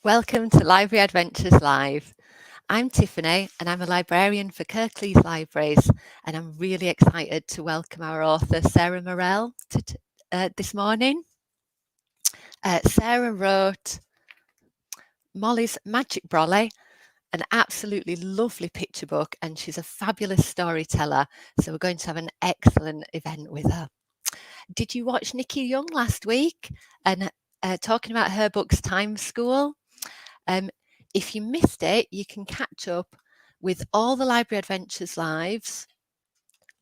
Welcome to Library Adventures Live. I'm Tiffany and I'm a librarian for Kirklees Libraries, and I'm really excited to welcome our author Sarah Morrell this morning. Sarah wrote Molly's Magic Brolly, an absolutely lovely picture book, and she's a fabulous storyteller, so we're going to have an excellent event with her. Did you watch Nikki Young last week and talking about her books Time School? If you missed it, you can catch up with all the Library Adventures Lives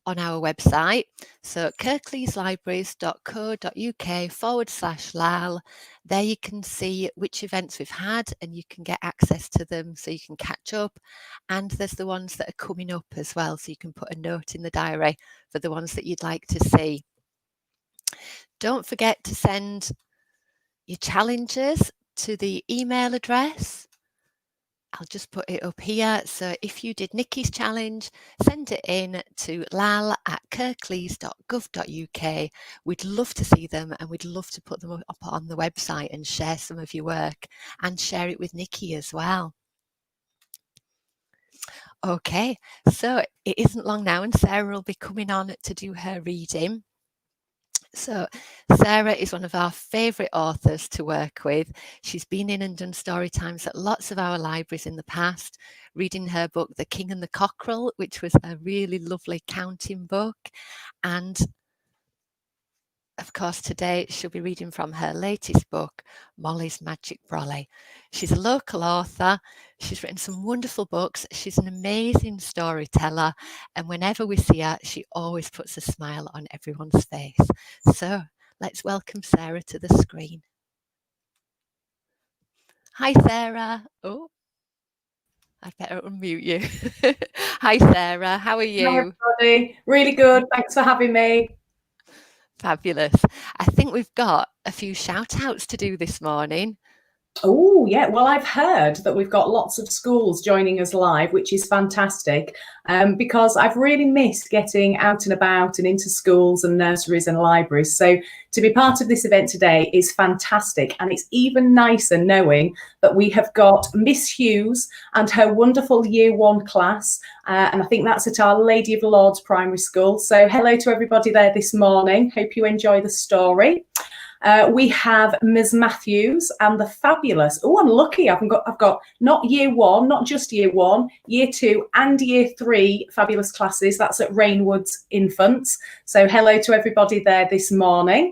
on our website. So kirkleeslibraries.co.uk/LAL. There you can see which events we've had and you can get access to them so you can catch up. And there's the ones that are coming up as well. So you can put a note in the diary for the ones that you'd like to see. Don't forget to send your challenges to the email address. I'll just put it up here. So if you did Nikki's challenge, send it in to lal@kirklees.gov.uk. We'd love to see them and we'd love to put them up on the website and share some of your work and share it with Nikki as well. Okay, so it isn't long now and Sarah will be coming on to do her reading. So Sarah is one of our favourite authors to work with. She's been in and done story times at lots of our libraries in the past, reading her book The King and the Cockerel, which was a really lovely counting book. And of course, today she'll be reading from her latest book, Molly's Magic Brolly. She's a local author. She's written some wonderful books. She's an amazing storyteller. And whenever we see her, she always puts a smile on everyone's face. So let's welcome Sarah to the screen. Hi, Sarah. Oh, I'd better unmute you. Hi, Sarah. How are you? Hi, everybody. Really good. Thanks for having me. Fabulous. I think we've got a few shout outs to do this morning. Oh, yeah. Well, I've heard that we've got lots of schools joining us live, which is fantastic, because I've really missed getting out and about and into schools and nurseries and libraries. So to be part of this event today is fantastic. And it's even nicer knowing that we have got Miss Hughes and her wonderful Year 1 class. And I think that's at Our Lady of Lords Primary School. So hello to everybody there this morning. Hope you enjoy the story. We have Ms. Matthews and the fabulous, oh, I'm lucky, I've got not Year 1, not just Year 1, Year 2 and Year 3 fabulous classes. That's at Rainwood's Infants. So hello to everybody there this morning.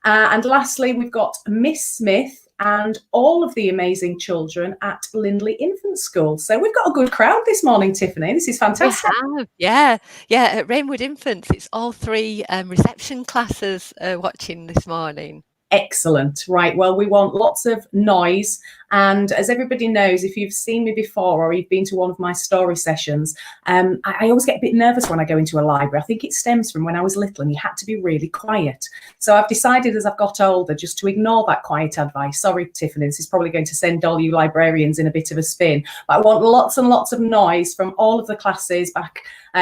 And lastly, we've got Miss Smith and all of the amazing children at Lindley Infant School. So we've got a good crowd this morning, Tiffany. This is fantastic. We have, yeah. At Rainwood Infants, it's all three reception classes watching this morning. Excellent. Right. Well, we want lots of noise. And as everybody knows, if you've seen me before or you've been to one of my story sessions, I always get a bit nervous when I go into a library. I think it stems from when I was little and you had to be really quiet. So I've decided as I've got older just to ignore that quiet advice. Sorry, Tiffany, this is probably going to send all you librarians in a bit of a spin. But I want lots and lots of noise from all of the classes back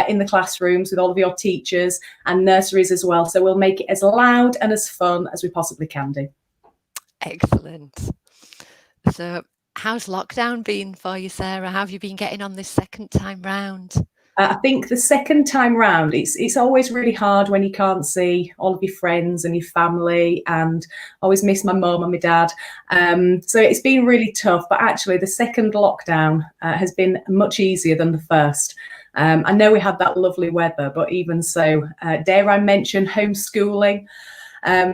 in the classrooms with all of your teachers and nurseries as well. So we'll make it as loud and as fun as we possibly can do. Excellent. So how's lockdown been for you, Sarah? How have you been getting on this second time round? I think the second time round, it's always really hard when you can't see all of your friends and your family, and I always miss my mum and my dad. So it's been really tough, but actually the second lockdown has been much easier than the first. I know we had that lovely weather, but even so, dare I mention homeschooling?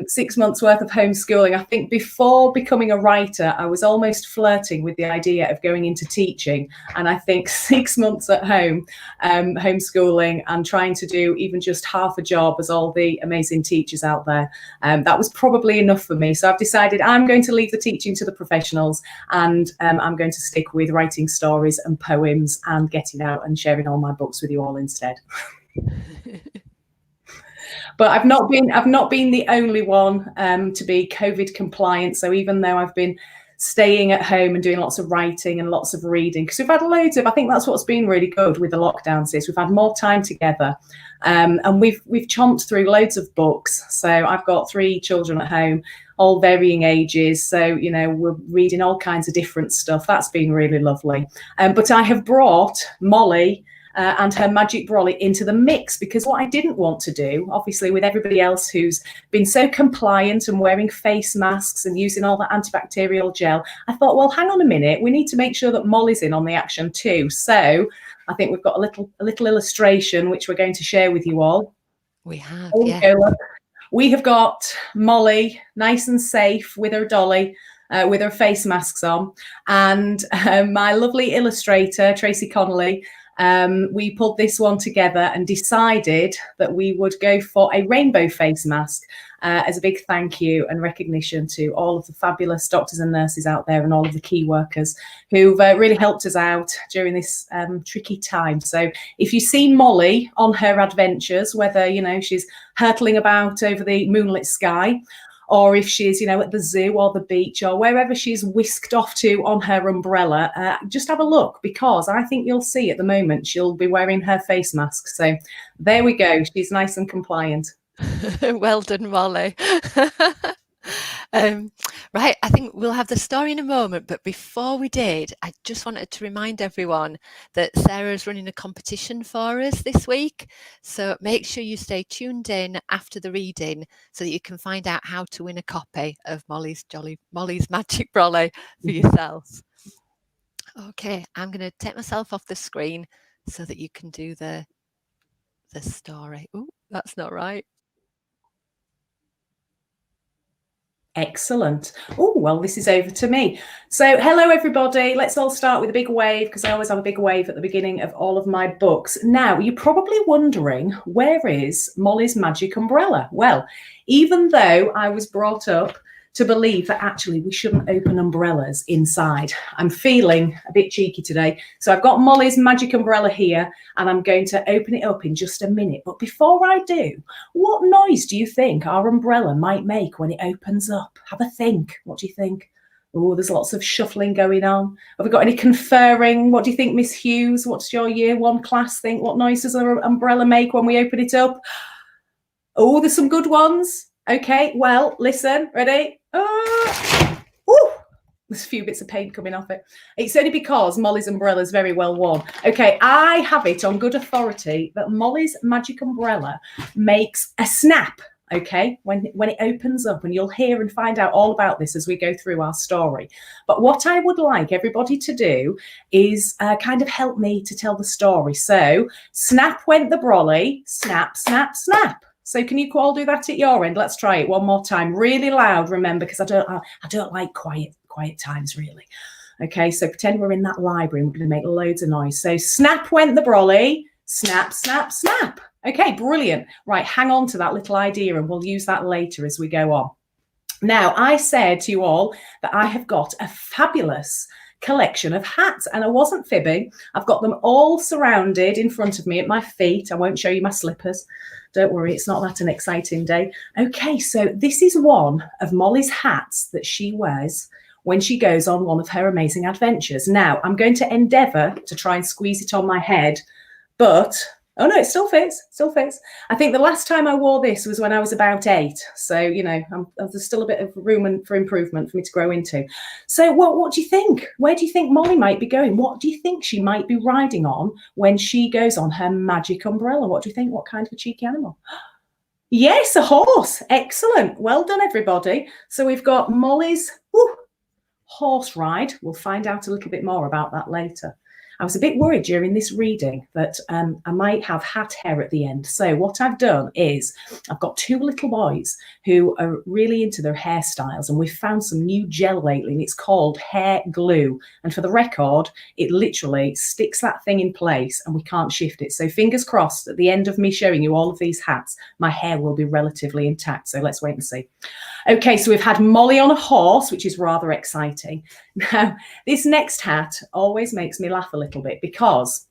6 months worth of homeschooling. I think before becoming a writer, I was almost flirting with the idea of going into teaching. And I think 6 months at home, homeschooling and trying to do even just half a job as all the amazing teachers out there, that was probably enough for me. So I've decided I'm going to leave the teaching to the professionals, and I'm going to stick with writing stories and poems and getting out and sharing all my books with you all instead. But I've not been the only one to be COVID compliant. So even though I've been staying at home and doing lots of writing and lots of reading, because we've had loads of, I think that's what's been really good with the lockdowns is we've had more time together, and we've chomped through loads of books. So I've got 3 children at home, all varying ages, so you know, we're reading all kinds of different stuff. That's been really lovely. But I have brought Molly and her Magic Brolly into the mix, because what I didn't want to do, obviously with everybody else who's been so compliant and wearing face masks and using all that antibacterial gel, I thought, well, hang on a minute, we need to make sure that Molly's in on the action too. So I think we've got a little illustration which we're going to share with you all. We have, yeah. We have got Molly nice and safe with her dolly, with her face masks on, and my lovely illustrator Tracy Connolly, we pulled this one together and decided that we would go for a rainbow face mask as a big thank you and recognition to all of the fabulous doctors and nurses out there and all of the key workers who've really helped us out during this tricky time. So if you see Molly on her adventures, whether, you know, she's hurtling about over the moonlit sky, or if she's, you know, at the zoo or the beach or wherever she's whisked off to on her umbrella, just have a look, because I think you'll see at the moment she'll be wearing her face mask. So there we go. She's nice and compliant. Well done, Molly. Right, I think we'll have the story in a moment, but before we did, I just wanted to remind everyone that Sarah's running a competition for us this week, so make sure you stay tuned in after the reading so that you can find out how to win a copy of Molly's Magic Brolly for yourself. Okay, I'm going to take myself off the screen so that you can do the story. Oh, that's not right. Excellent. Oh, well, this is over to me. So hello, everybody. Let's all start with a big wave, because I always have a big wave at the beginning of all of my books. Now, you're probably wondering, where is Molly's magic umbrella? Well, even though I was brought up to believe that actually we shouldn't open umbrellas inside, I'm feeling a bit cheeky today. So I've got Molly's magic umbrella here, and I'm going to open it up in just a minute. But before I do, what noise do you think our umbrella might make when it opens up? Have a think. What do you think? Oh, there's lots of shuffling going on. Have we got any conferring? What do you think, Miss Hughes? What's your year 1 class think? What noise does our umbrella make when we open it up? Oh, there's some good ones. Okay, well, listen, ready? There's a few bits of paint coming off it. It's only because Molly's umbrella is very well worn. Okay, I have it on good authority that Molly's magic umbrella makes a snap, okay, when it opens up, and you'll hear and find out all about this as we go through our story. But what I would like everybody to do is kind of help me to tell the story. So, snap went the brolly, snap, snap, snap. So can you all do that at your end? Let's try it one more time, really loud, remember, because I don't like quiet times, really. Okay, so pretend we're in that library and we're going to make loads of noise. So snap went the brolly, snap, snap, snap. Okay, brilliant. Right, hang on to that little idea and we'll use that later as we go on. Now, I said to you all that I have got a fabulous collection of hats, and I wasn't fibbing. I've got them all surrounded in front of me at my feet. I won't show you my slippers. Don't worry, it's not that an exciting day. Okay, so this is one of Molly's hats that she wears when she goes on one of her amazing adventures. Now, I'm going to endeavour to try and squeeze it on my head, but, oh no, it still fits, I think the last time I wore this was when I was about 8. So, you know, there's still a bit of room for improvement for me to grow into. So what do you think? Where do you think Molly might be going? What do you think she might be riding on when she goes on her magic umbrella? What do you think? What kind of a cheeky animal? Yes, a horse. Excellent. Well done, everybody. So we've got Molly's horse ride. We'll find out a little bit more about that later. I was a bit worried during this reading that I might have hat hair at the end. So what I've done is I've got 2 little boys who are really into their hairstyles, and we've found some new gel lately, and it's called hair glue. And for the record, it literally sticks that thing in place and we can't shift it. So fingers crossed, at the end of me showing you all of these hats, my hair will be relatively intact. So let's wait and see. Okay, so we've had Molly on a horse, which is rather exciting. Now, this next hat always makes me laugh a little bit, because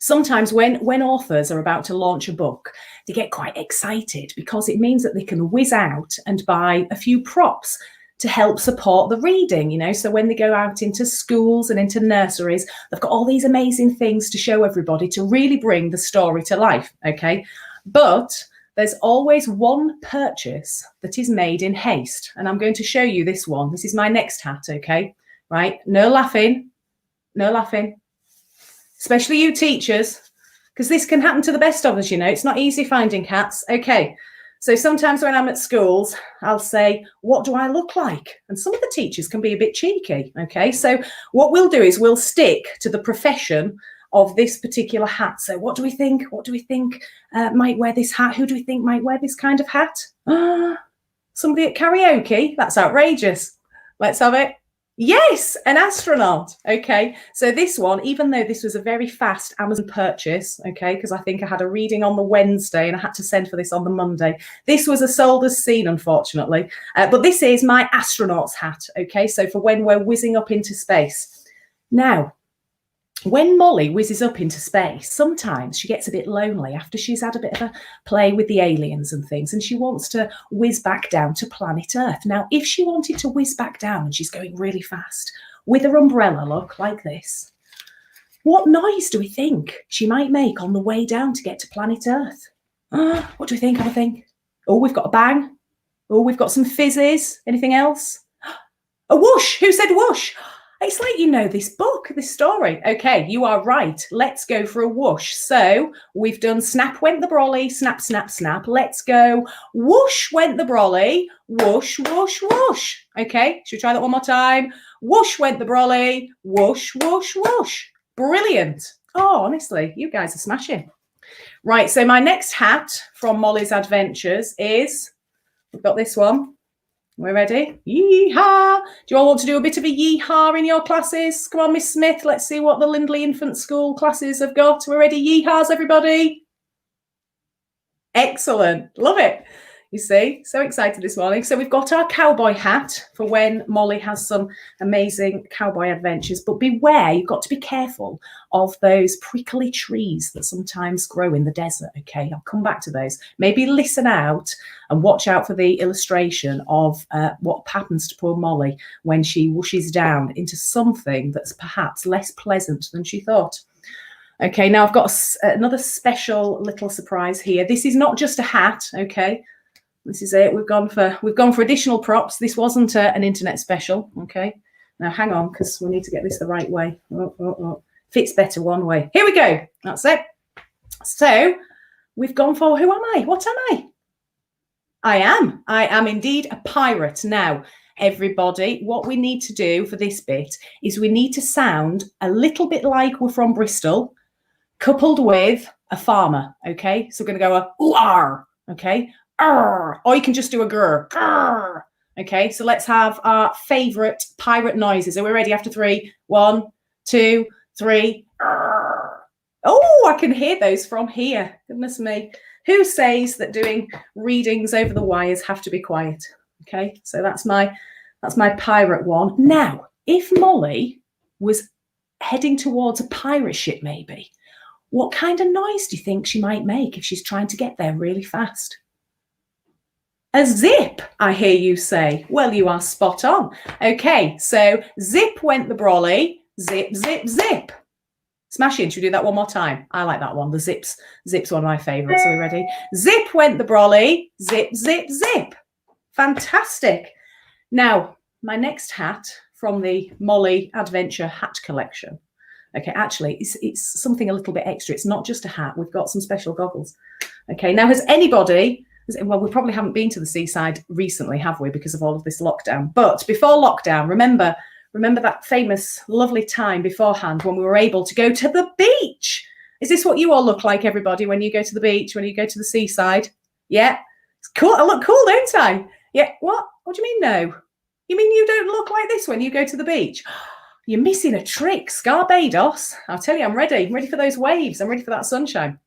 sometimes when authors are about to launch a book, they get quite excited because it means that they can whiz out and buy a few props to help support the reading, you know. So when they go out into schools and into nurseries, they've got all these amazing things to show everybody to really bring the story to life, okay? But there's always one purchase that is made in haste. And I'm going to show you this one. This is my next hat, okay? Right? No laughing. No laughing. Especially you teachers, because this can happen to the best of us, you know. It's not easy finding hats. Okay. So sometimes when I'm at schools, I'll say, what do I look like? And some of the teachers can be a bit cheeky, okay? So what we'll do is we'll stick to the profession of this particular hat. So what do we think? What do we think might wear this hat? Who do we think might wear this kind of hat? Somebody at karaoke? That's outrageous. Let's have it. Yes, an astronaut. Okay, so this one, even though this was a very fast Amazon purchase, okay, because I think I had a reading on the Wednesday and I had to send for this on the Monday. This was a sold as seen, unfortunately. But this is my astronaut's hat, okay, so for when we're whizzing up into space. Now, when Molly whizzes up into space, sometimes she gets a bit lonely after she's had a bit of a play with the aliens and things, and she wants to whiz back down to planet Earth. Now, if she wanted to whiz back down and she's going really fast with her umbrella, look, like this, what noise do we think she might make on the way down to get to planet Earth? What do we think? Have a think. Oh, we've got a bang. Oh, we've got some fizzes. Anything else? A whoosh. Who said whoosh? It's like you know this book, this story. Okay, you are right. Let's go for a whoosh. So we've done snap went the brolly, snap, snap, snap. Let's go whoosh went the brolly, whoosh, whoosh, whoosh. Okay, should we try that one more time? Whoosh went the brolly, whoosh, whoosh, whoosh. Brilliant. Oh, honestly, you guys are smashing. Right, so my next hat from Molly's Adventures is, we've got this one. We're ready? Yee-haw! Do you all want to do a bit of a yee-haw in your classes? Come on, Miss Smith. Let's see what the Lindley Infant School classes have got. We're ready? Yee-haws, everybody? Excellent. Love it. You see, so excited this morning. So we've got our cowboy hat for when Molly has some amazing cowboy adventures. But beware, you've got to be careful of those prickly trees that sometimes grow in the desert, okay? I'll come back to those. Maybe listen out and watch out for the illustration of what happens to poor Molly when she whooshes down into something that's perhaps less pleasant than she thought. Okay, now I've got another special little surprise here. This is not just a hat, okay? This is it. We've gone for additional props. This wasn't an internet special. Okay. Now hang on, because we need to get this the right way. Fits better one way. Here we go. That's it. So we've gone for, who am I? What am I? I am indeed a pirate. Now, everybody, what we need to do for this bit is we need to sound a little bit like we're from Bristol, coupled with a farmer. Okay. So we're going to go a ooh-ar. Okay. Or you can just do a grr. Grr. Okay, so let's have our favourite pirate noises. Are we ready? After 3, 1, 2, 3. Grr. Oh, I can hear those from here. Goodness me. Who says that doing readings over the wires have to be quiet? Okay, so that's my pirate one. Now, if Molly was heading towards a pirate ship, maybe, what kind of noise do you think she might make if she's trying to get there really fast? A zip, I hear you say. Well, you are spot on. Okay, so zip went the brolly, zip, zip, zip. Smashing. Should we do that one more time? I like that one. The zip's one of my favourites. Are we ready? Zip went the brolly, zip, zip, zip. Fantastic. Now, my next hat from the Molly Adventure hat collection. Okay, actually, it's something a little bit extra. It's not just a hat. We've got some special goggles. Okay, now has anybody... Well, we probably haven't been to the seaside recently, have we, because of all of this lockdown. But before lockdown, remember that famous, lovely time beforehand when we were able to go to the beach. Is this what you all look like, everybody, when you go to the beach, when you go to the seaside? Yeah, it's cool. I look cool, don't I? Yeah, what? What do you mean, no? You mean you don't look like this when you go to the beach? You're missing a trick, Scarbados. I'll tell you, I'm ready. I'm ready for those waves. I'm ready for that sunshine.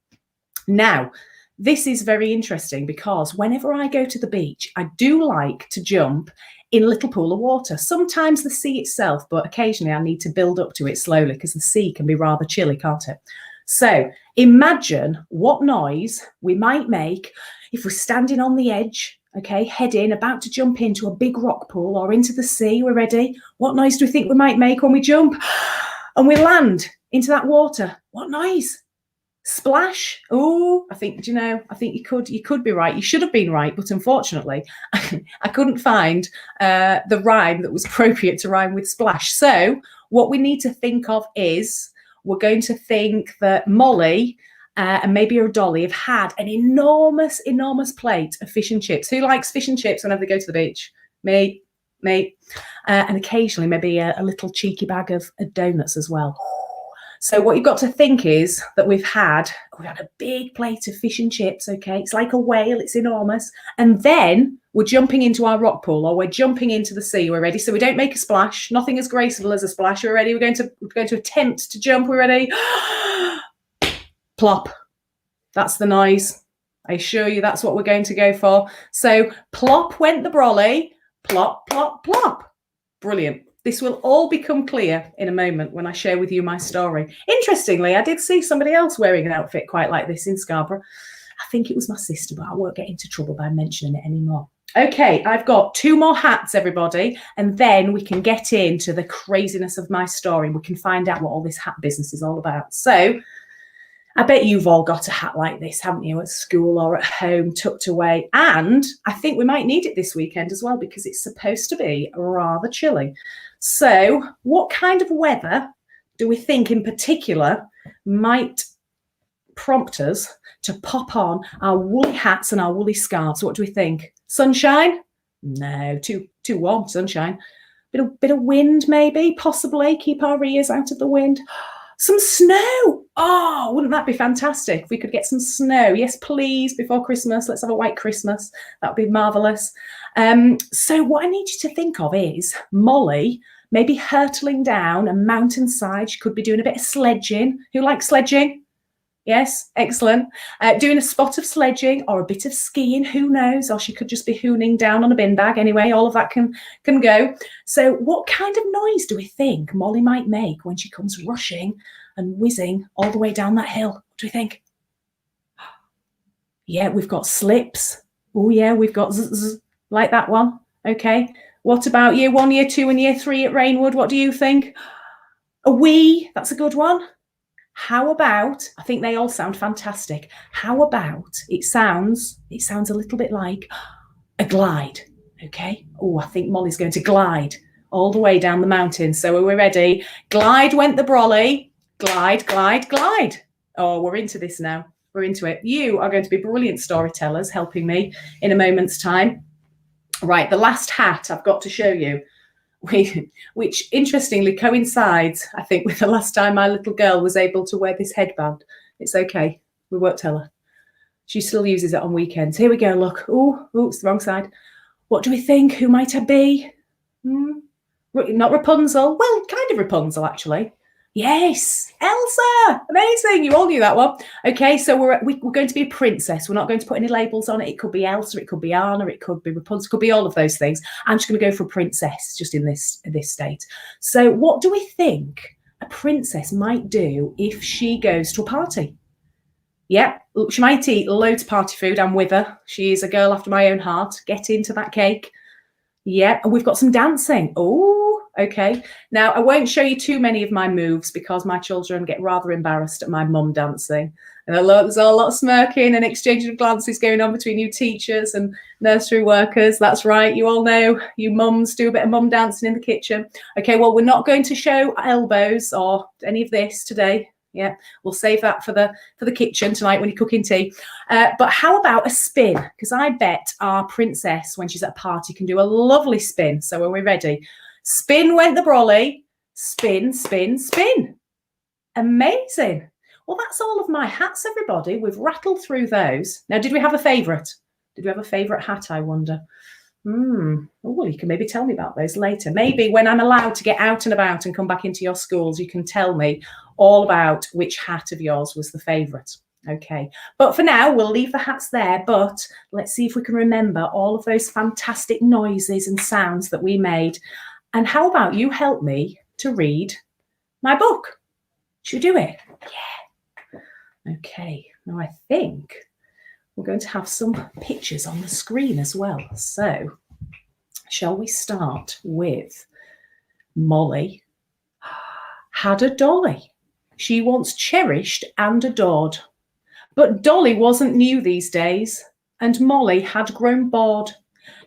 Now, this is very interesting because whenever I go to the beach, I do like to jump in a little pool of water. Sometimes the sea itself, but occasionally I need to build up to it slowly because the sea can be rather chilly, can't it? So imagine what noise we might make if we're standing on the edge Okay, head in, about to jump into a big rock pool or into the sea. We're ready. What noise do we think we might make when we jump? And we land into that water. What noise? Splash. Oh, I think you could be right. You should have been right, but unfortunately, I couldn't find the rhyme that was appropriate to rhyme with splash. So what we need to think of is we're going to think that Molly and maybe her dolly have had an enormous plate of fish and chips. Who likes fish and chips whenever they go to the beach? Me. And occasionally maybe a little cheeky bag of donuts as well. So what you've got to think is that we've had a big plate of fish and chips, okay? It's like a whale, it's enormous. And then we're jumping into our rock pool, or we're jumping into the sea. We're ready. So we don't make a splash. Nothing as graceful as a splash. We're ready. We're going to attempt to jump. We're ready. Plop. That's the noise. I assure you that's what we're going to go for. So plop went the brolly. Plop, plop, plop. Brilliant. This will all become clear in a moment when I share with you my story. Interestingly, I did see somebody else wearing an outfit quite like this in Scarborough. I think it was my sister, but I won't get into trouble by mentioning it anymore. Okay, I've got 2 more hats, everybody, and then we can get into the craziness of my story. We can find out what all this hat business is all about. So I bet you've all got a hat like this, haven't you, at school or at home, tucked away. And I think we might need it this weekend as well, because it's supposed to be rather chilly. So what kind of weather do we think in particular might prompt us to pop on our woolly hats and our woolly scarves? What do we think? Sunshine? No, too warm, sunshine. Bit of wind, maybe, possibly. Keep our ears out of the wind. Some snow. Oh, wouldn't that be fantastic if we could get some snow? Yes, please, before Christmas. Let's have a white Christmas. That would be marvellous. So what I need you to think of is Molly maybe hurtling down a mountainside. She could be doing a bit of sledging. Who likes sledging? Yes, excellent. Doing a spot of sledging or a bit of skiing, who knows? Or she could just be hooning down on a bin bag. Anyway, all of that can go. So what kind of noise do we think Molly might make when she comes rushing and whizzing all the way down that hill? What do we think? Yeah, we've got slips. Oh, yeah, we've got zzz, like that one. Okay. What about year 1, year 2 and year 3 at Rainwood? What do you think? A wee, that's a good one. How about, I think they all sound fantastic. How about it sounds a little bit like a glide, okay? Oh, I think Molly's going to glide all the way down the mountain. So are we ready? Glide went the brolly. Glide, glide, glide. Oh, we're into this now. We're into it. You are going to be brilliant storytellers helping me in a moment's time. Right, the last hat I've got to show you, which interestingly coincides, I think, with the last time my little girl was able to wear this headband. It's okay. We won't tell her. She still uses it on weekends. Here we go, look. Oh, it's the wrong side. What do we think? Who might I be? Not Rapunzel. Well, kind of Rapunzel, actually. Yes, Elsa. Amazing. You all knew that one. Okay, so we're going to be a princess. We're not going to put any labels on it. It could be Elsa, it could be Anna, it could be Rapunzel, it could be all of those things. I'm just going to go for a princess just in this state. So what do we think a princess might do if she goes to a party? Yeah, she might eat loads of party food. I'm with her. She is a girl after my own heart. Get into that cake. Yeah, and we've got some dancing. Oh, okay. Now, I won't show you too many of my moves because my children get rather embarrassed at my mum dancing. And there's a lot of smirking and exchanging of glances going on between you teachers and nursery workers. That's right. You all know you mums do a bit of mum dancing in the kitchen. Okay, well, we're not going to show elbows or any of this today. Yeah, we'll save that for the kitchen tonight when you're cooking tea. But how about a spin? Because I bet our princess, when she's at a party, can do a lovely spin. So are we ready? Spin went the brolly. Spin, spin, spin. Amazing. Well, that's all of my hats, everybody. We've rattled through those. Now, did we have a favourite? Did we have a favourite hat, I wonder? Oh, you can maybe tell me about those later. Maybe when I'm allowed to get out and about and come back into your schools, you can tell me all about which hat of yours was the favourite. Okay, but for now, we'll leave the hats there, but let's see if we can remember all of those fantastic noises and sounds that we made. And how about you help me to read my book? Should we do it? Yeah. Okay, now I think we're going to have some pictures on the screen as well. So, shall we start with Molly had a dolly she once cherished and adored. But Dolly wasn't new these days, and Molly had grown bored.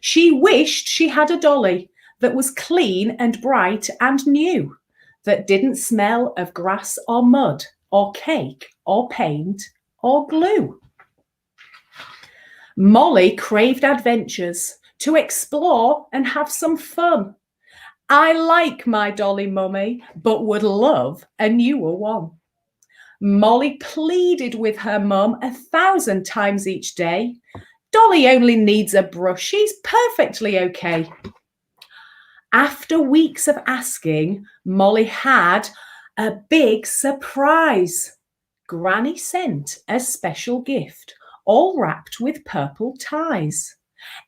She wished she had a dolly that was clean and bright and new, that didn't smell of grass or mud or cake or paint or glue. Molly craved adventures, to explore and have some fun. I like my dolly, mummy, but would love a newer one. Molly pleaded with her mum 1,000 times each day. Dolly only needs a brush. She's perfectly okay. After weeks of asking, Molly had a big surprise. Granny sent a special gift, all wrapped with purple ties.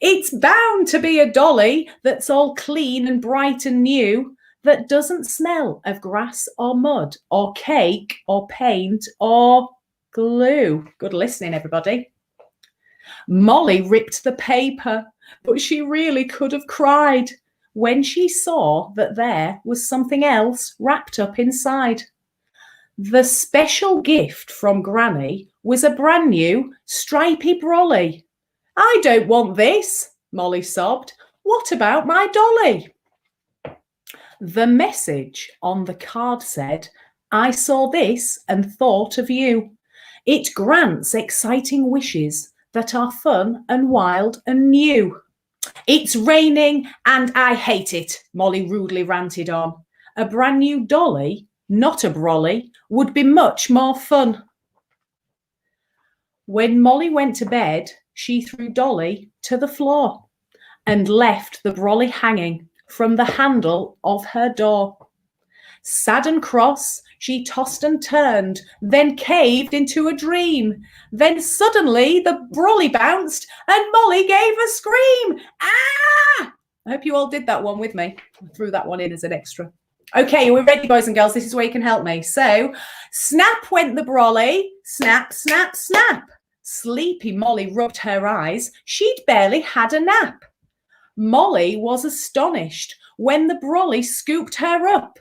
It's bound to be a dolly that's all clean and bright and new, that doesn't smell of grass or mud or cake or paint or glue. Good listening, everybody. Molly ripped the paper, but she really could have cried when she saw that there was something else wrapped up inside. The special gift from Granny was a brand new stripy brolly. I don't want this, Molly sobbed. What about my dolly? The message on the card said, I saw this and thought of you. It grants exciting wishes that are fun and wild and new. It's raining and I hate it, Molly rudely ranted on. A brand new dolly, not a brolly, would be much more fun. When Molly went to bed, she threw Dolly to the floor and left the brolly hanging from the handle of her door. Sad and cross, she tossed and turned, then caved into a dream. Then suddenly the brolly bounced and Molly gave a scream. Ah! I hope you all did that one with me. I threw that one in as an extra. Okay, we're ready, boys and girls. This is where you can help me. So, snap went the brolly, snap, snap, snap. Sleepy Molly rubbed her eyes. She'd barely had a nap. Molly was astonished when the brolly scooped her up.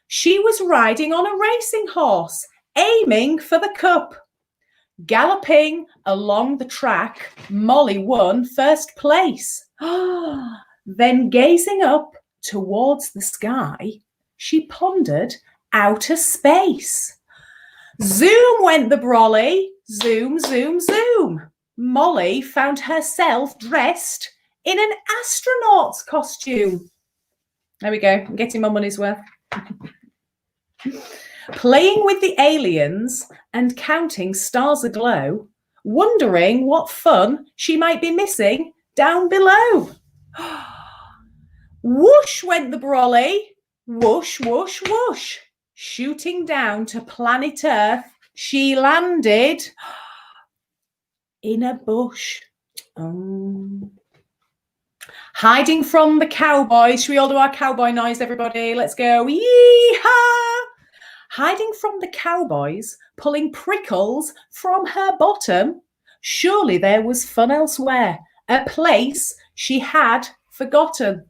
She was riding on a racing horse, aiming for the cup. Galloping along the track, Molly won first place. Then gazing up towards the sky, she pondered outer space. Zoom went the brolly, zoom, zoom, zoom. Molly found herself dressed in an astronaut's costume. There we go. I'm getting my money's worth. Playing with the aliens and counting stars aglow, wondering what fun she might be missing down below. Whoosh went the brolly, whoosh, whoosh, whoosh. Shooting down to planet Earth, she landed in a bush. Hiding from the Cowboys. Should we all do our cowboy noise, everybody? Let's go. Yee-haw! Hiding from the Cowboys, pulling prickles from her bottom. Surely there was fun elsewhere, a place she had forgotten.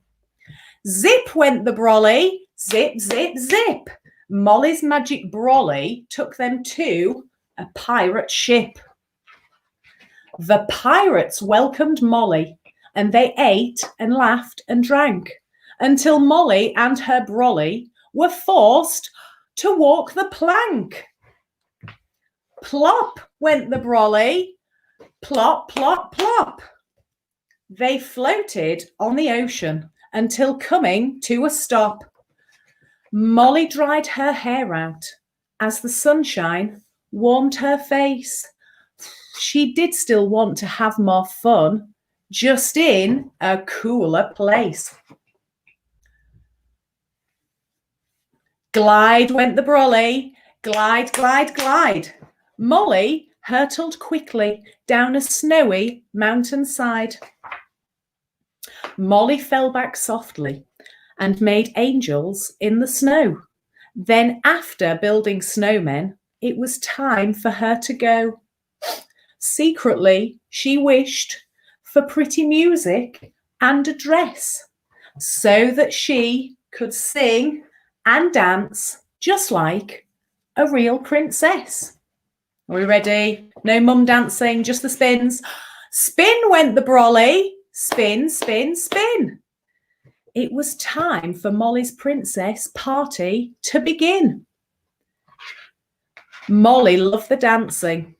Zip went the brolly, zip, zip, zip. Molly's Magic Brolly took them to a pirate ship. The pirates welcomed Molly, and they ate and laughed and drank until Molly and her brolly were forced to walk the plank. Plop went the brolly, plop, plop, plop. They floated on the ocean until coming to a stop. Molly dried her hair out as the sunshine warmed her face. She did still want to have more fun, just in a cooler place. Glide went the brolly, glide, glide, glide. Molly hurtled quickly down a snowy mountainside. Molly fell back softly and made angels in the snow. Then, after building snowmen, it was time for her to go. Secretly, she wished for pretty music and a dress so that she could sing and dance just like a real princess. Are we ready? No mum dancing, just the spins. Spin went the brolly, spin, spin, spin. It was time for Molly's princess party to begin. Molly loved the dancing,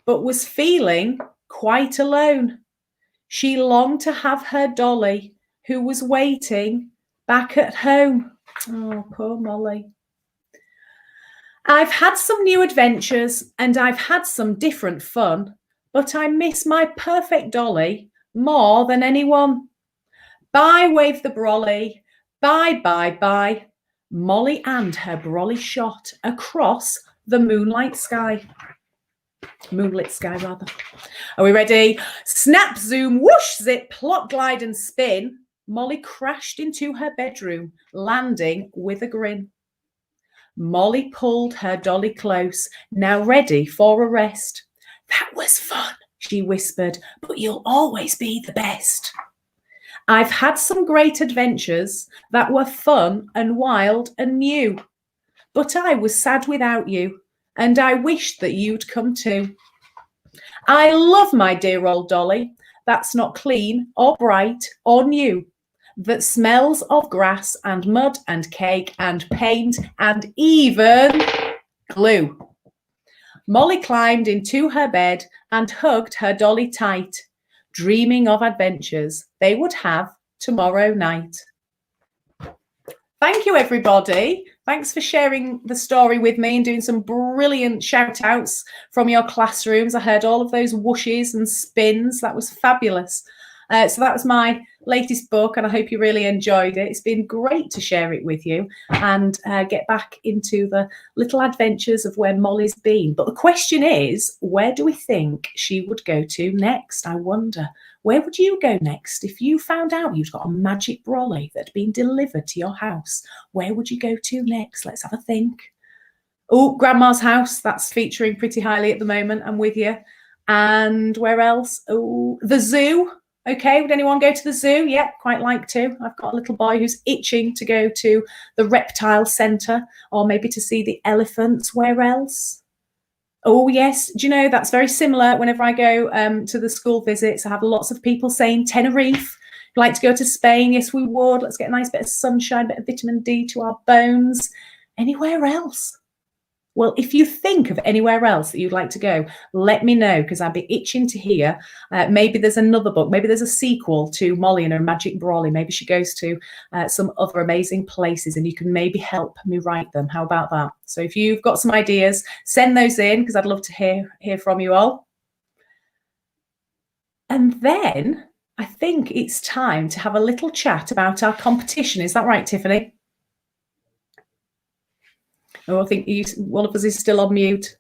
but was feeling quite alone. She longed to have her dolly, who was waiting back at home. Oh, poor Molly. I've had some new adventures and I've had some different fun, but I miss my perfect dolly more than anyone. Bye, waved the brolly. Bye, bye, bye. Molly and her brolly shot across the moonlit sky, rather. Are we ready? Snap, zoom, whoosh, zip, plot, glide and spin. Molly crashed into her bedroom, landing with a grin. Molly pulled her dolly close, now ready for a rest. That was fun, she whispered, but you'll always be the best. I've had some great adventures that were fun and wild and new, but I was sad without you, and I wished that you'd come too. I love my dear old dolly that's not clean or bright or new, that smells of grass and mud and cake and paint and even glue. Molly climbed into her bed and hugged her dolly tight, dreaming of adventures they would have tomorrow night. Thank you, everybody. Thanks for sharing the story with me and doing some brilliant shout outs from your classrooms. I heard all of those whooshes and spins. That was fabulous. So that was my latest book, and I hope you really enjoyed it. It's been great to share it with you and get back into the little adventures of where Molly's been. But the question is, where do we think she would go to next? I wonder, where would you go next? If you found out you'd got a magic brolly that had been delivered to your house, where would you go to next? Let's have a think. Oh, Grandma's house. That's featuring pretty highly at the moment. I'm with you. And where else? Oh, the zoo. Okay, would anyone go to the zoo? Yeah, quite like to. I've got a little boy who's itching to go to the reptile centre or maybe to see the elephants. Where else? Oh, yes. Do you know, that's very similar. Whenever I go to the school visits, I have lots of people saying Tenerife. Like to go to Spain? Yes, we would. Let's get a nice bit of sunshine, bit of vitamin D to our bones. Anywhere else? Well, if you think of anywhere else that you'd like to go, let me know, because I'd be itching to hear. Maybe there's another book. Maybe there's a sequel to Molly and her Magic Brolly. Maybe she goes to some other amazing places and you can maybe help me write them. How about that? So if you've got some ideas, send those in, because I'd love to hear from you all. And then I think it's time to have a little chat about our competition. Is that right, Tiffany? Oh, I think one of us is still on mute.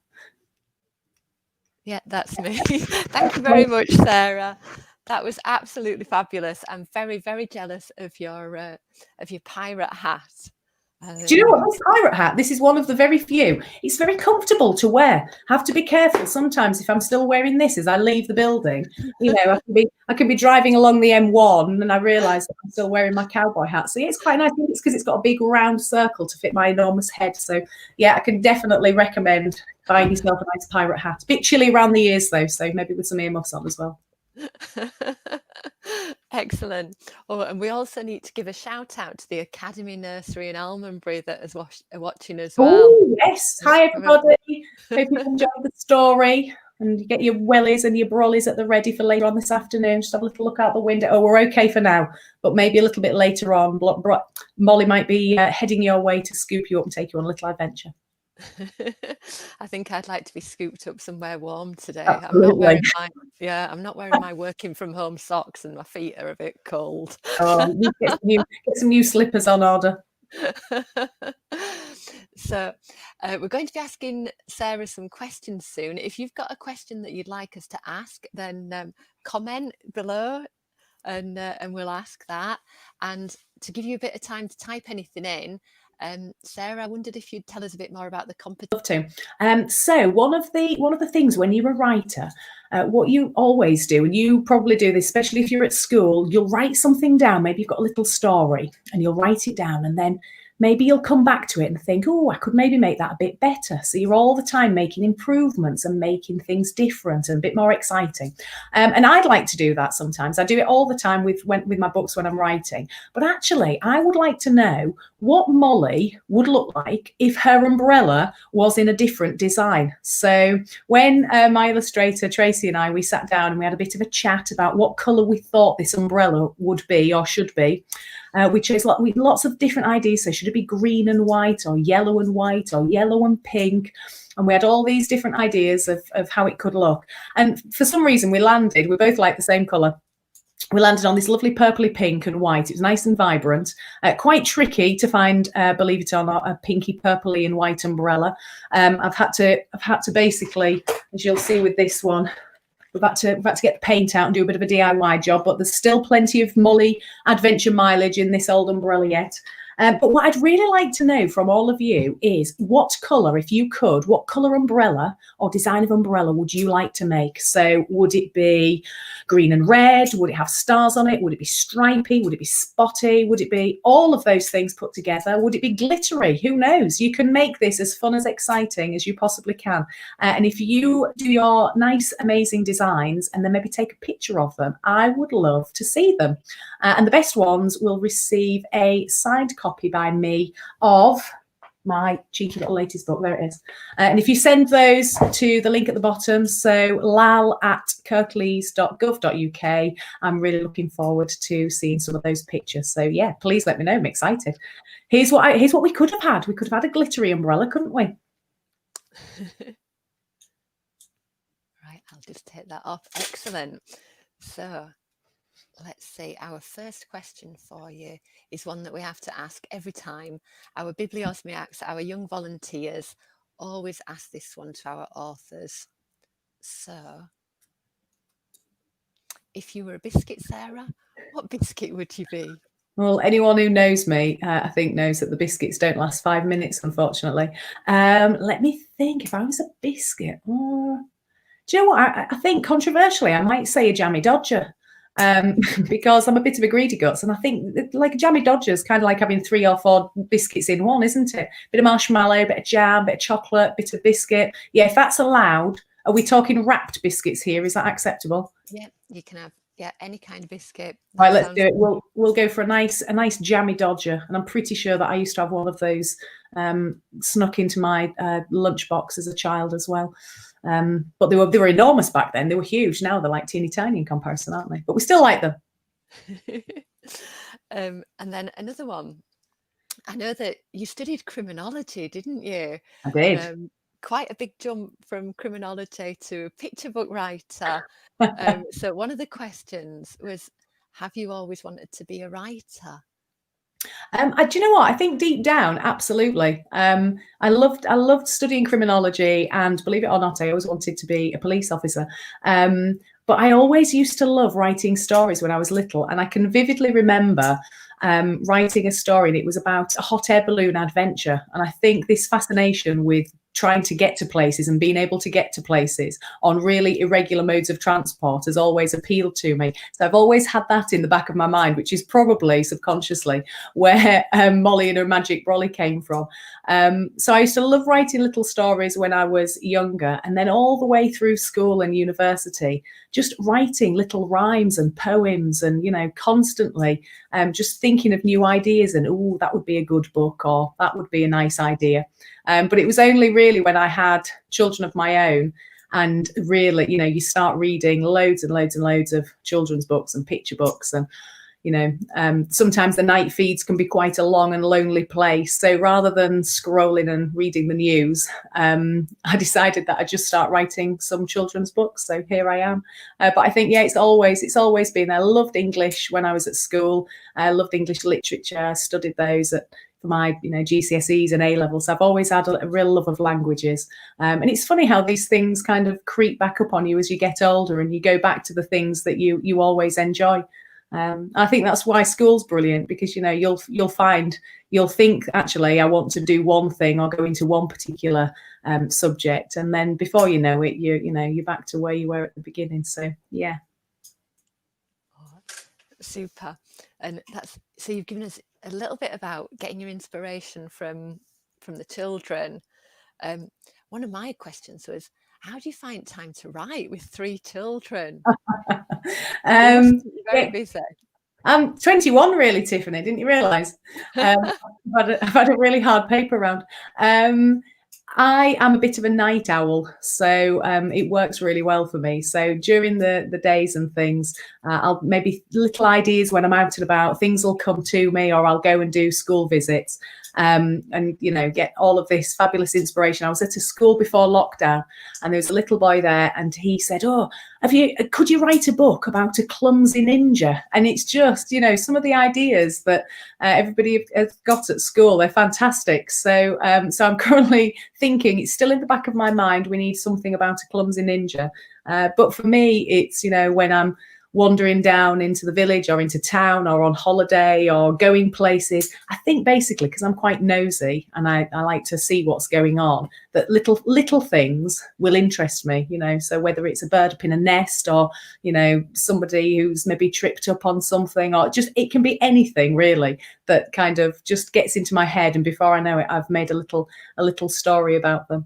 Yeah, that's me. Thank you very much, Sarah. That was absolutely fabulous. I'm very, very jealous of your pirate hat. Do you know what, this pirate hat, this is one of the very few. It's very comfortable to wear. Have to be careful sometimes if I'm still wearing this as I leave the building. You know, I could be driving along the M1 and I realise that I'm still wearing my cowboy hat. So yeah, it's quite nice. I think it's because it's got a big round circle to fit my enormous head. So yeah, I can definitely recommend buying yourself a nice pirate hat. A bit chilly around the ears though, so maybe with some earmuffs on as well. Excellent. Oh, and we also need to give a shout out to the Academy Nursery in Almondbury that is watching as well. Oh, yes. Hi, everybody. Hope you enjoyed the story and you get your wellies and your brollies at the ready for later on this afternoon. Just have a little look out the window. Oh, we're okay for now, but maybe a little bit later on, Molly might be heading your way to scoop you up and take you on a little adventure. I think I'd like to be scooped up somewhere warm today. Absolutely. I'm not wearing my working from home socks and my feet are a bit cold. Oh, you get some new slippers on order. So we're going to be asking Sarah some questions soon. If you've got a question that you'd like us to ask, then comment below and we'll ask that. And to give you a bit of time to type anything in, Sarah, I wondered if you'd tell us a bit more about the competition. So one of the things when you're a writer, what you always do, and you probably do this, especially if you're at school, you'll write something down. Maybe you've got a little story and you'll write it down, and then maybe you'll come back to it and think, oh, I could maybe make that a bit better. So you're all the time making improvements and making things different and a bit more exciting. And I'd like to do that sometimes. I do it all the time with my books when I'm writing. But actually, I would like to know what Molly would look like if her umbrella was in a different design. So when my illustrator, Tracy, and we sat down and we had a bit of a chat about what colour we thought this umbrella would be or should be, we chose lots of different ideas. So should it be green and white, or yellow and white, or yellow and pink? And we had all these different ideas of how it could look. And for some reason, we both like the same colour. We landed on this lovely purpley pink and white. It was nice and vibrant, quite tricky to find, believe it or not, a pinky purpley and white umbrella. I've had to basically, as you'll see with this one, we've had to get the paint out and do a bit of a DIY job, but there's still plenty of Molly adventure mileage in this old umbrella yet. But what I'd really like to know from all of you is what colour, if you could, what colour umbrella or design of umbrella would you like to make? So would it be green and red? Would it have stars on it? Would it be stripy? Would it be spotty? Would it be all of those things put together? Would it be glittery? Who knows? You can make this as fun, as exciting as you possibly can. And if you do your nice, amazing designs and then maybe take a picture of them, I would love to see them. And the best ones will receive a signed copy by me of my cheeky little latest book. There it is. And if you send those to the link at the bottom, so lal@kirklees.gov.uk, I'm really looking forward to seeing some of those pictures. So yeah, please let me know. I'm excited. Here's what we could have had. We could have had a glittery umbrella, couldn't we? Right, I'll just take that off. Excellent. So let's see, our first question for you is one that we have to ask every time. Our bibliosmiacs, our young volunteers, always ask this one to our authors. So, if you were a biscuit, Sarah, what biscuit would you be? Well, anyone who knows me, I think, knows that the biscuits don't last 5 minutes, unfortunately. Let me think. If I was a biscuit, do you know what? I think controversially, I might say a jammy dodger. Because I'm a bit of a greedy guts, and I think like a jammy dodger is kind of like having 3 or 4 biscuits in one, isn't it? Bit of marshmallow, bit of jam, bit of chocolate, bit of biscuit. Yeah, if that's allowed, are we talking wrapped biscuits here? Is that acceptable? Yeah, you can have any kind of biscuit. Right, let's do it. We'll go for a nice jammy dodger, and I'm pretty sure that I used to have one of those snuck into my lunchbox as a child as well. But they were enormous back then. They were huge. Now they're like teeny tiny in comparison, aren't they? But we still like them. And then another one. I know that you studied criminology, didn't you? I did. Quite a big jump from criminology to picture book writer. So one of the questions was, have you always wanted to be a writer? Do you know what? I think deep down, absolutely. I loved studying criminology, and believe it or not, I always wanted to be a police officer. But I always used to love writing stories when I was little, and I can vividly remember writing a story, and it was about a hot air balloon adventure. And I think this fascination with trying to get to places and being able to get to places on really irregular modes of transport has always appealed to me. So I've always had that in the back of my mind, which is probably subconsciously where Molly and her Magic Brolly came from. So I used to love writing little stories when I was younger, and then all the way through school and university, just writing little rhymes and poems, and, you know, constantly just thinking of new ideas and, oh, that would be a good book, or that would be a nice idea. But it was only really when I had children of my own, and really, you know, you start reading loads and loads and loads of children's books and picture books, and, you know, sometimes the night feeds can be quite a long and lonely place. So rather than scrolling and reading the news, I decided that I'd just start writing some children's books. So here I am. But I think, yeah, it's always been there. I loved English when I was at school. I loved English literature. I studied those for my, you know, GCSEs and A levels. I've always had a real love of languages. And it's funny how these things kind of creep back up on you as you get older, and you go back to the things that you always enjoy. I think that's why school's brilliant, because you'll think, actually I want to do one thing or go into one particular subject, and then before you know it, you're back to where you were at the beginning. So yeah. Oh, super. And so you've given us a little bit about getting your inspiration from the children. One of my questions was, how do you find time to write with 3 children? You must be very busy. I'm 21, really, Tiffany. Didn't you realise? I've had a really hard paper round. I am a bit of a night owl, so it works really well for me. So during the days and things, I'll maybe little ideas when I'm out and about, things will come to me, or I'll go and do school visits. And get all of this fabulous inspiration. I was at a school before lockdown, and there was a little boy there, and he said, "Oh, could you write a book about a clumsy ninja?" And it's just, some of the ideas that everybody has got at school, they're fantastic. So I'm currently thinking, it's still in the back of my mind, we need something about a clumsy ninja. But for me, it's, when I'm wandering down into the village or into town or on holiday or going places, I think basically because I'm quite nosy and I like to see what's going on, that little things will interest me, so whether it's a bird up in a nest or somebody who's maybe tripped up on something, or just it can be anything really that kind of just gets into my head, and before I know it, I've made a little story about them.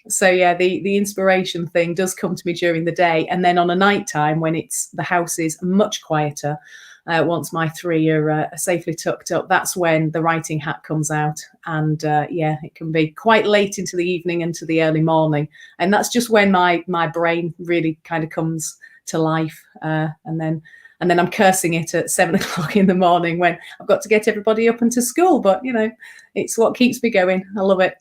So yeah, the inspiration thing does come to me during the day, and then on a night time when the house is much quieter, once my 3 are safely tucked up, that's when the writing hat comes out. And it can be quite late into the evening, into the early morning, and that's just when my brain really kind of comes to life, and then I'm cursing it at 7 o'clock in the morning when I've got to get everybody up and to school. But it's what keeps me going. I love it.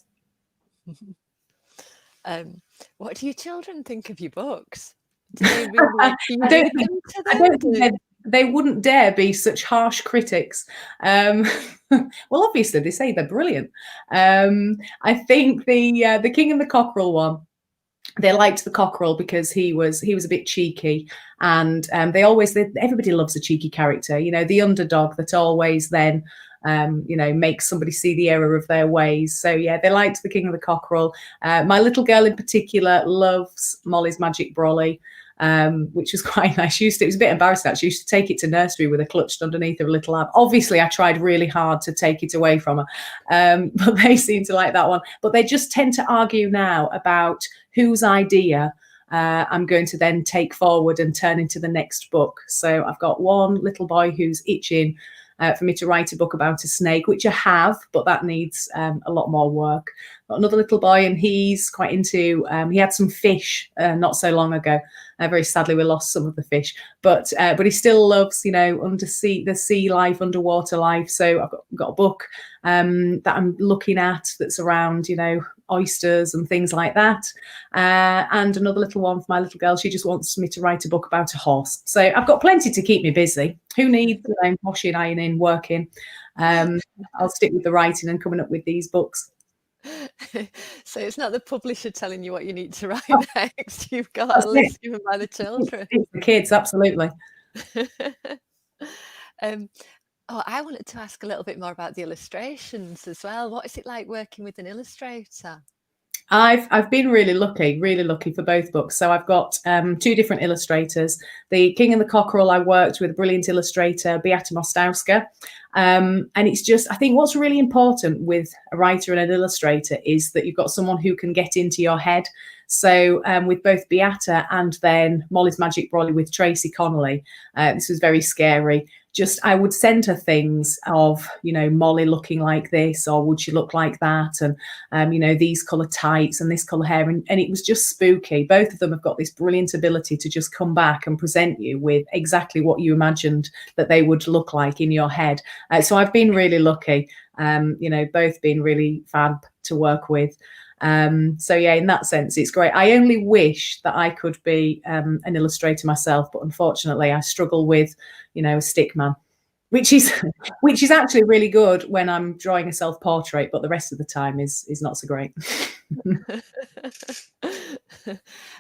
What do your children think of your books? Do they really like you read them to them? I don't think they wouldn't dare be such harsh critics. Well, obviously they say they're brilliant. I think the King and the Cockerel one, they liked the cockerel because he was a bit cheeky, and everybody loves a cheeky character, the underdog that always then makes somebody see the error of their ways. So yeah, they liked the King of the Cockerel. My little girl in particular loves Molly's Magic Brolly, which was quite nice. It was a bit embarrassing actually. She used to take it to nursery with her clutched underneath her little arm. Obviously I tried really hard to take it away from her, but they seem to like that one. But they just tend to argue now about whose idea I'm going to then take forward and turn into the next book. So I've got one little boy who's itching for me to write a book about a snake, which I have, but that needs a lot more work. Got another little boy, and he's quite into, he had some fish not so long ago. Very sadly, we lost some of the fish, but he still loves, the sea life, underwater life. So I've got a book that I'm looking at that's around, oysters and things like that. And another little one for my little girl. She just wants me to write a book about a horse. So I've got plenty to keep me busy. Who needs washing, ironing, working? I'll stick with the writing and coming up with these books. So it's not the publisher telling you what you need to write next. You've got a list given by the children. It's the kids, absolutely. I wanted to ask a little bit more about the illustrations as well. What is it like working with an illustrator? I've been really lucky for both books. So I've got 2 different illustrators. The King and the Cockerel, I worked with a brilliant illustrator, Beata Mostowska. And it's just, I think what's really important with a writer and an illustrator is that you've got someone who can get into your head. So with both Beata and then Molly's Magic Brolly with Tracy Connolly, this was very scary. Just I would send her things of, Molly looking like this, or would she look like that? And, these colour tights and this colour hair. And it was just spooky. Both of them have got this brilliant ability to just come back and present you with exactly what you imagined that they would look like in your head. So I've been really lucky, both been really fab to work with. So yeah, in that sense, it's great. I only wish that I could be an illustrator myself, but unfortunately I struggle with, a stick man, which is actually really good when I'm drawing a self-portrait, but the rest of the time is not so great.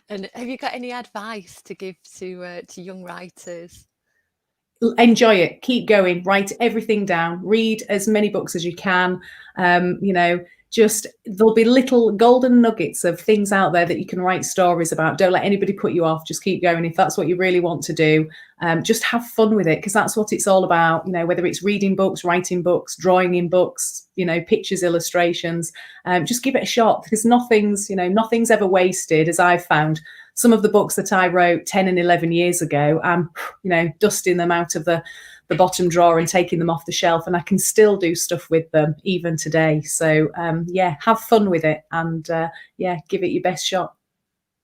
And have you got any advice to give to young writers? enjoy it, keep going, write everything down, read as many books as you can. Just there'll be little golden nuggets of things out there that you can write stories about. Don't let anybody put you off. Just keep going. If that's what you really want to do, just have fun with it, because that's what it's all about. Whether it's reading books, writing books, drawing in books, pictures, illustrations, just give it a shot, because nothing's ever wasted. As I've found, some of the books that I wrote 10 and 11 years ago, I'm dusting them out of the bottom drawer and taking them off the shelf, and I can still do stuff with them even today. So have fun with it, and give it your best shot.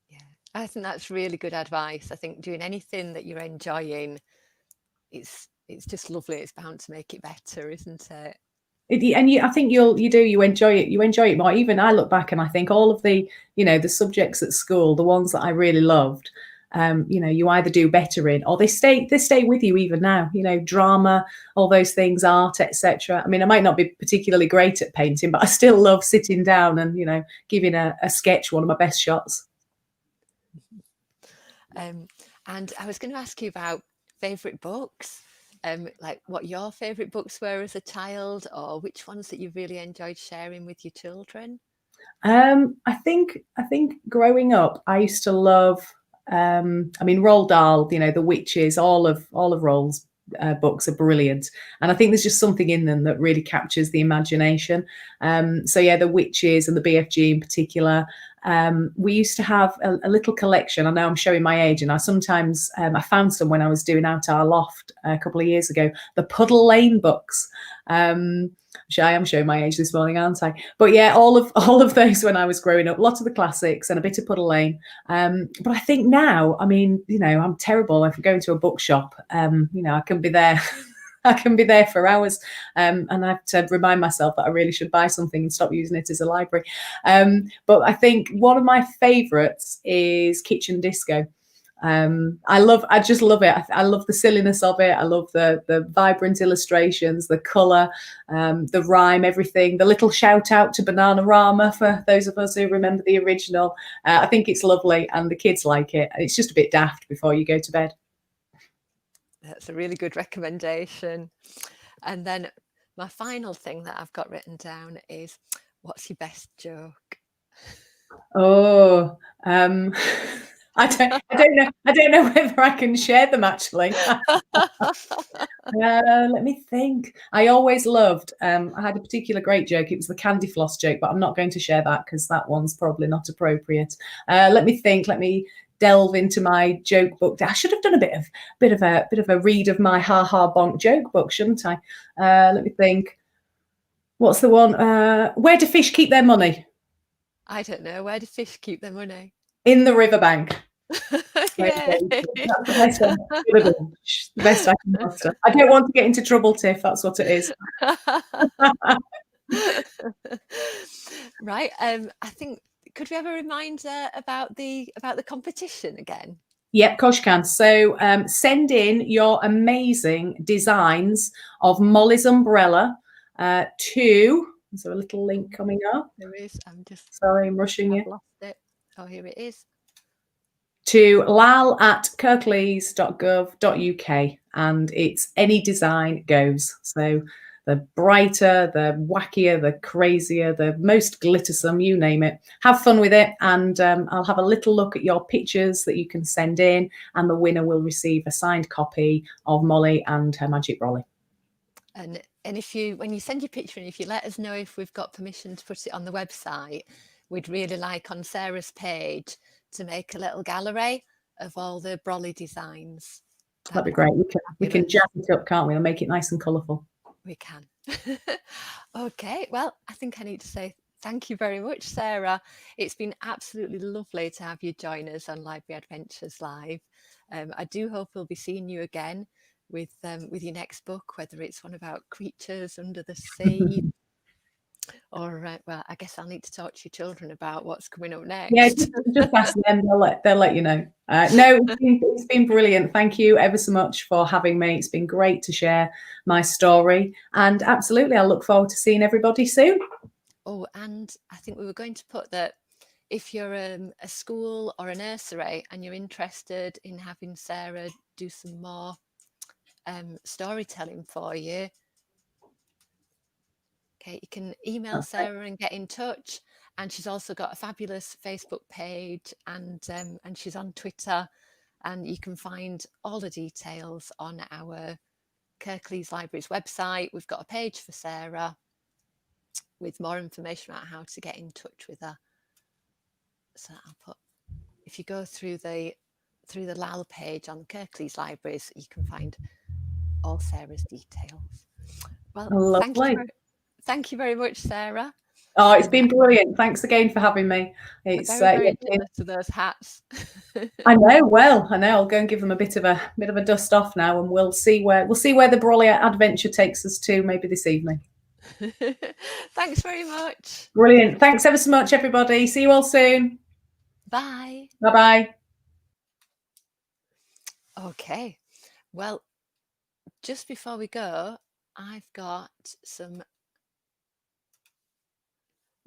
Yeah, I think that's really good advice. I think doing anything that you're enjoying, it's just lovely. It's bound to make it better, isn't it? I think you enjoy it. You enjoy it more. Even I look back and I think all of the the subjects at school, the ones that I really loved, you either do better in, or they stay with you even now. Drama, all those things, art, etc. I mean, I might not be particularly great at painting, but I still love sitting down and giving a sketch one of my best shots. And I was going to ask you about favourite books. Like what your favourite books were as a child, or which ones that you really enjoyed sharing with your children? I think growing up, I used to love. Roald Dahl, the witches, all of Roald's books are brilliant, and I think there's just something in them that really captures the imagination. The witches and the BFG in particular. We used to have a little collection. I know I'm showing my age, and I sometimes I found some when I was doing out our loft a couple of years ago. The Puddle Lane books. I am showing my age this morning, aren't I? But yeah, all of those when I was growing up. Lots of the classics and a bit of Puddle Lane. But I think now, I'm terrible. If I go into a bookshop, I can be there. I can be there for hours, and I have to remind myself that I really should buy something and stop using it as a library. But I think one of my favourites is Kitchen Disco. I just love it. I love the silliness of it. I love the vibrant illustrations, the colour, the rhyme, everything. The little shout out to Bananarama for those of us who remember the original. I think it's lovely, and the kids like it. It's just a bit daft before you go to bed. That's a really good recommendation. And then my final thing that I've got written down is, what's your best joke? Oh, I don't know whether I can share them, actually. Let me think. I always loved, I had a particular great joke. It was the candy floss joke, but I'm not going to share that because that one's probably not appropriate. Let me think. Let me delve into my joke book. I should have done a bit of a read of my Ha Ha Bonk joke book, shouldn't I? Let me think. What's the one? Where do fish keep their money? I don't know. Where do fish keep their money? In the riverbank. Yeah. That's the best I can muster. I don't want to get into trouble, Tiff. That's what it is. Right. I think, could we have a reminder about the competition again? Yep, of course you can. So send in your amazing designs of Molly's umbrella to. Is there a little link coming up? There is. I'm rushing you. I've lost it. Oh, here it is. To lal@kirklees.gov.uk, and it's any design goes. So the brighter, the wackier, the crazier, the most glittersome, you name it. Have fun with it, and I'll have a little look at your pictures that you can send in, and the winner will receive a signed copy of Molly and her Magic Brolly. And when you send your picture in, if you let us know if we've got permission to put it on the website, we'd really like on Sarah's page to make a little gallery of all the Brolly designs. That'd be great. We can jazz it up, can't we? And make it nice and colourful. We can. Okay, well, I think I need to say thank you very much, Sarah. It's been absolutely lovely to have you join us on Library Adventures Live. I do hope we'll be seeing you again with your next book, whether it's one about creatures under the sea, or well, I guess I'll need to talk to your children about what's coming up next. Yeah, just ask them. They'll let you know. No, it's been brilliant. Thank you ever so much for having me. It's been great to share my story, and absolutely, I look forward to seeing everybody soon. Oh, and I think we were going to put that if you're a school or a nursery and you're interested in having Sarah do some more storytelling for you. Okay, you can email Sarah and get in touch. And she's also got a fabulous Facebook page, and she's on Twitter. And you can find all the details on our Kirklees Library's website. We've got a page for Sarah with more information about how to get in touch with her. So I'll put, if you go through the LAL page on Kirklees Libraries, you can find all Sarah's details. Well, Lovely. thank you very much, Sarah. Oh, it's been brilliant. Thanks again for having me. It's very jealous of those hats. I know. Well, I know. I'll go and give them a bit of a dust off now, and we'll see where the Brolly adventure takes us to, maybe this evening. Thanks very much. Brilliant. Thanks ever so much, everybody. See you all soon. Bye. Bye-bye. Okay. Well, just before we go, I've got some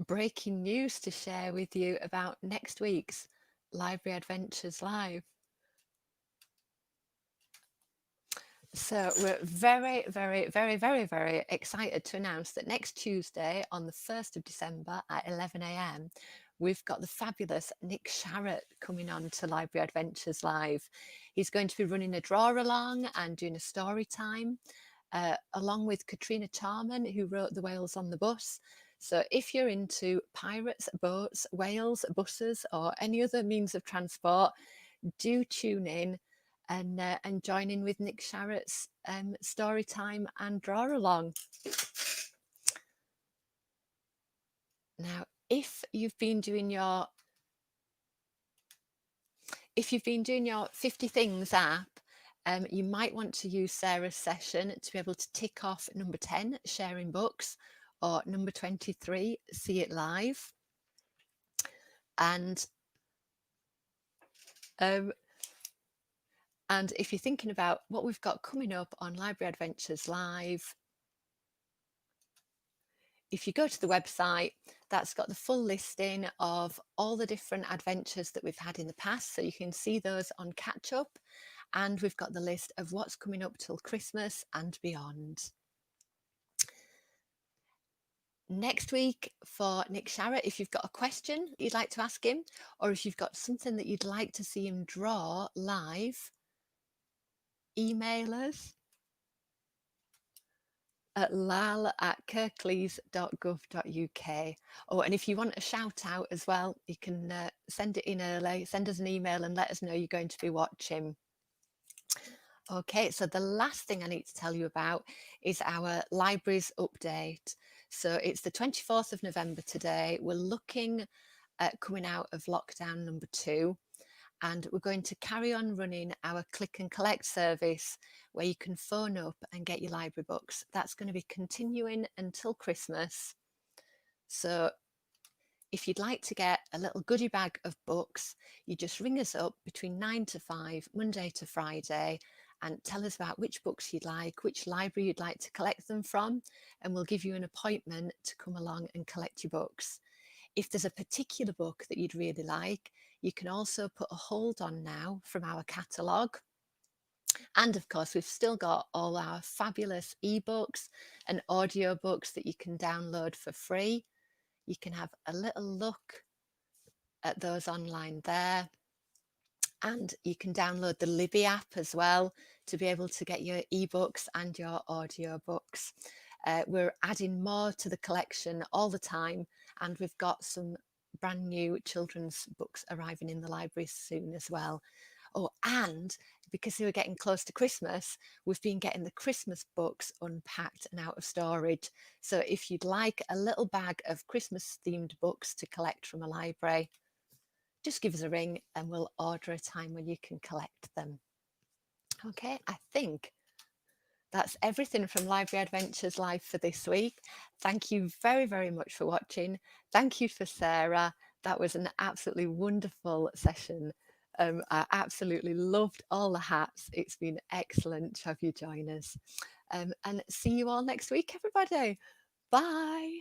breaking news to share with you about next week's Library Adventures Live. So we're very, very, very, very, very excited to announce that next Tuesday, on the 1st of December at 11 a.m, we've got the fabulous Nick Sharratt coming on to Library Adventures Live. He's going to be running a draw along and doing a story time, along with Katrina Charman, who wrote The Whales on the Bus. So if you're into pirates, boats, whales, buses, or any other means of transport, do tune in and join in with Nick Sharratt's story time and draw along. Now, if you've been doing your 50 Things app, you might want to use Sarah's session to be able to tick off number 10, sharing books, or number 23, see it live. And if you're thinking about what we've got coming up on Library Adventures Live, if you go to the website, that's got the full listing of all the different adventures that we've had in the past, so you can see those on catch up, and we've got the list of what's coming up till Christmas and beyond. Next week for Nick Sharratt, if you've got a question you'd like to ask him, or if you've got something that you'd like to see him draw live, email us at lal@kirklees.gov.uk. Oh, and if you want a shout out as well, you can send it in early, send us an email and let us know you're going to be watching. Okay, so the last thing I need to tell you about is our libraries update. So it's the 24th of November today. We're looking at coming out of lockdown number 2. And we're going to carry on running our click and collect service where you can phone up and get your library books. That's going to be continuing until Christmas. So if you'd like to get a little goodie bag of books, you just ring us up between 9 to 5, Monday to Friday, and tell us about which books you'd like, which library you'd like to collect them from, and we'll give you an appointment to come along and collect your books. If there's a particular book that you'd really like, you can also put a hold on now from our catalogue. And of course, we've still got all our fabulous ebooks and audiobooks that you can download for free. You can have a little look at those online there. And you can download the Libby app as well to be able to get your ebooks and your audiobooks. We're adding more to the collection all the time, and we've got some brand new children's books arriving in the library soon as well. Oh, and because we were getting close to Christmas, we've been getting the Christmas books unpacked and out of storage. So if you'd like a little bag of Christmas themed books to collect from a library, just give us a ring and we'll order a time when you can collect them. Okay, I think that's everything from Library Adventures Live for this week. Thank you very, very much for watching. Thank you for Sarah. That was an absolutely wonderful session. I absolutely loved all the hats. It's been excellent to have you join us. And see you all next week, everybody. Bye.